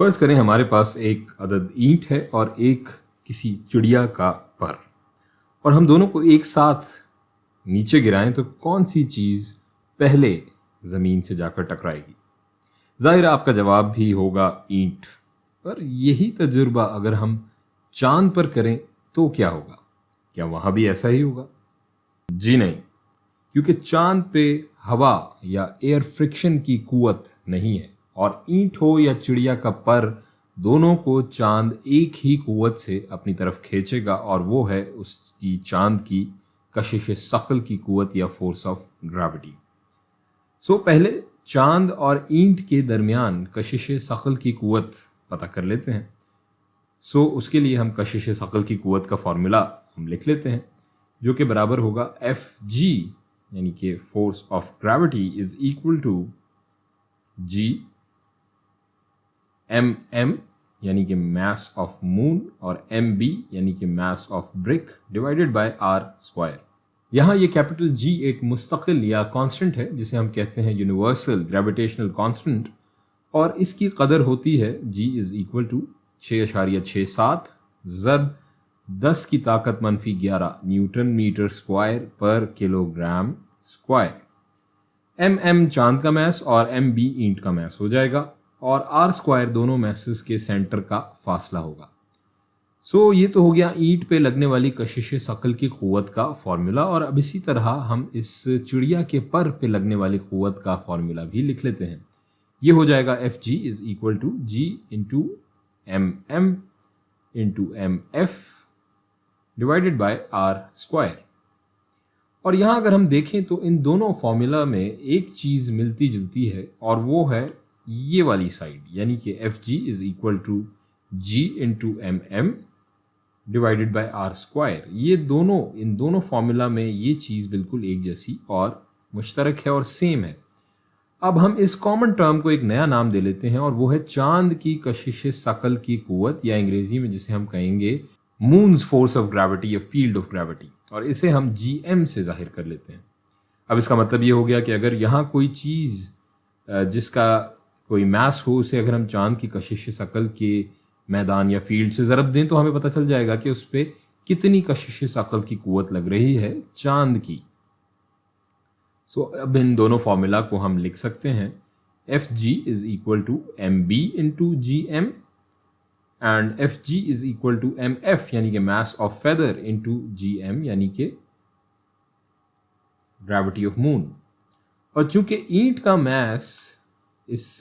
फर्ज करें हमारे पास एक अदद ईंट है और एक किसी चिड़िया का पर, और हम दोनों को एक साथ नीचे गिराएं तो कौन सी चीज़ पहले ज़मीन से जाकर टकराएगी? जाहिर है आपका जवाब भी होगा ईंट। पर यही तजुर्बा अगर हम चांद पर करें तो क्या होगा? क्या वहाँ भी ऐसा ही होगा? जी नहीं, क्योंकि चांद पे हवा या एयर फ्रिक्शन की कुवत नहीं है, और ईंट हो या चिड़िया का पर, दोनों को चांद एक ही कुवत से अपनी तरफ खींचेगा, और वो है उसकी चांद की कशिश सकल की कुवत या फोर्स ऑफ ग्रेविटी। सो पहले चांद और ईंट के दरमियान कशिश सकल की कुवत पता कर लेते हैं। सो उसके लिए हम कशिश सकल की कुवत का फॉर्मूला हम लिख लेते हैं, जो कि बराबर होगा Fg यानी कि force of gravity is equal to G mm यानी कि मास ऑफ मून और mb यानी कि mass of brick divided by r square. यहाँ ये कैपिटल G एक मुस्तकिल या कांस्टेंट है जिसे हम कहते हैं यूनिवर्सल ग्रेविटेशनल कांस्टेंट, और इसकी कदर होती है G इज इक्वल टू 6.67 ज़रब 10 की ताकत मनफी 11 न्यूटन मीटर स्क्वायर पर किलोग्राम स्क्वायर। mm चांद का मैस और mb ईंट का मैस हो जाएगा, और r स्क्वायर दोनों मैसेस के सेंटर का फासला होगा। सो ये तो हो गया ईंट पे लगने वाली कशिश सकल की क़ुव्वत का फॉर्मूला, और अब इसी तरह हम इस चिड़िया के पर पे लगने वाली क़ुव्वत का फॉर्मूला भी लिख लेते हैं। ये हो जाएगा Fg is equal to G into mm into mf divided by r square. और यहाँ अगर हम देखें तो इन दोनों फॉर्मूला में एक चीज़ मिलती जुलती है, और वो है ये वाली साइड, यानी कि Fg is equal to G into mm divided by r square. ये दोनों इन दोनों फॉर्मूला में ये चीज़ बिल्कुल एक जैसी और मुश्तरक है और सेम है। अब हम इस कॉमन टर्म को एक नया नाम दे लेते हैं, और वो है चांद की कशिश सकल की कुव्वत, या अंग्रेजी में जिसे हम कहेंगे मून्स फोर्स ऑफ ग्रेविटी या फील्ड ऑफ ग्रेविटी, और इसे हम Gm से जाहिर कर लेते हैं। अब इसका मतलब ये हो गया कि अगर यहाँ कोई चीज़ जिसका कोई मास हो, उसे अगर हम चांद की कशिश सकल के मैदान या फील्ड से ज़रब दें तो हमें पता चल जाएगा कि उस पर कितनी कशिश सकल की कुव्वत लग रही है चांद की। सो अब इन दोनों फॉर्मूला को हम लिख सकते हैं Fg is equal to mb into Gm and Fg is equal to mf यानी कि mass of feather into Gm यानी कि ग्रेविटी ऑफ मून। और चूंकि ईंट का मास इस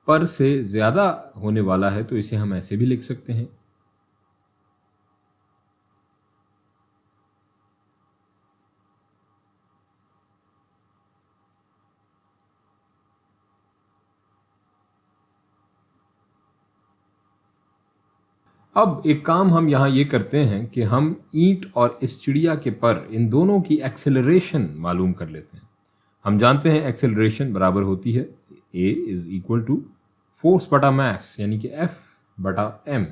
पर से ज़्यादा होने वाला है तो इसे हम ऐसे भी लिख सकते हैं अब एक काम हम यहाँ ये करते हैं कि हम ईंट और इस चिड़िया के पर, इन दोनों की एक्सेलरेशन मालूम कर लेते हैं। हम जानते हैं एक्सेलरेशन बराबर होती है A is equal to force बटा मास यानी कि F बटा m।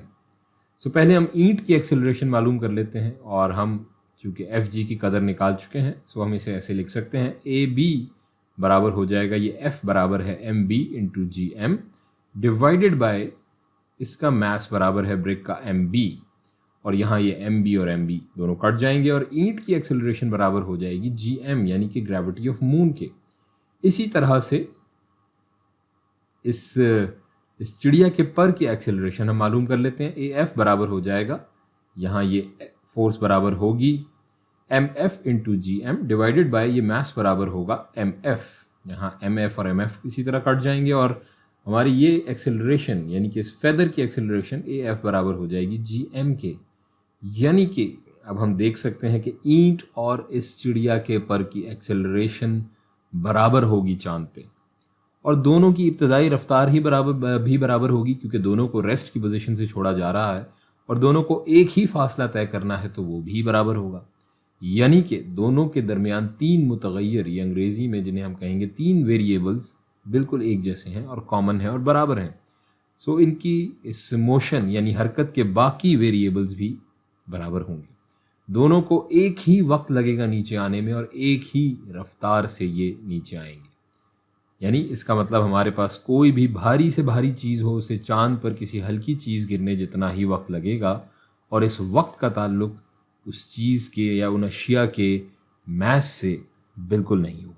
सो पहले हम ईंट की एक्सेलरेशन मालूम कर लेते हैं, और हम चूँकि Fg की कदर निकाल चुके हैं सो हम इसे ऐसे लिख सकते हैं AB बराबर हो जाएगा, ये F बराबर है mb into Gm divided by इसका मास बराबर है ब्रिक का mb, और यहाँ ये mb और mb दोनों कट जाएंगे, और ईंट की एक्सेलरेशन बराबर हो जाएगी Gm यानी कि ग्रेविटी ऑफ मून के। इसी तरह से इस चिड़िया के पर की एक्सेलरेशन हम मालूम कर लेते हैं। AF बराबर हो जाएगा, यहाँ ये फोर्स बराबर होगी mf into Gm divided by ये मास बराबर होगा mf, यहाँ mf और mf इसी तरह कट जाएंगे, और हमारी ये एक्सेलरेशन यानी कि इस फेदर की एक्सेलरेशन AF बराबर हो जाएगी Gm के। यानी कि अब हम देख सकते हैं कि ईंट और इस चिड़िया के पर की एक्सेलरेशन बराबर होगी चांद पे, और दोनों की इब्तदाई रफ्तार ही बराबर होगी, क्योंकि दोनों को रेस्ट की पोजीशन से छोड़ा जा रहा है, और दोनों को एक ही फासला तय करना है तो वो भी बराबर होगा। यानी कि दोनों के दरमियान तीन मुतगय्यर, या अंग्रेजी में जिन्हें हम कहेंगे तीन वेरिएबल्स, बिल्कुल एक जैसे हैं और कॉमन हैं और बराबर हैं। सो इनकी इस मोशन यानी हरकत के बाकी वेरिएबल्स भी बराबर होंगे। दोनों को एक ही वक्त लगेगा नीचे आने में, और एक ही रफ्तार से ये नीचे आएंगे। यानी इसका मतलब हमारे पास कोई भी भारी से भारी चीज़ हो, उसे चांद पर किसी हल्की चीज़ गिरने जितना ही वक्त लगेगा, और इस वक्त का ताल्लुक उस चीज़ के या उन अशिया के मैथ से बिल्कुल नहीं होगा।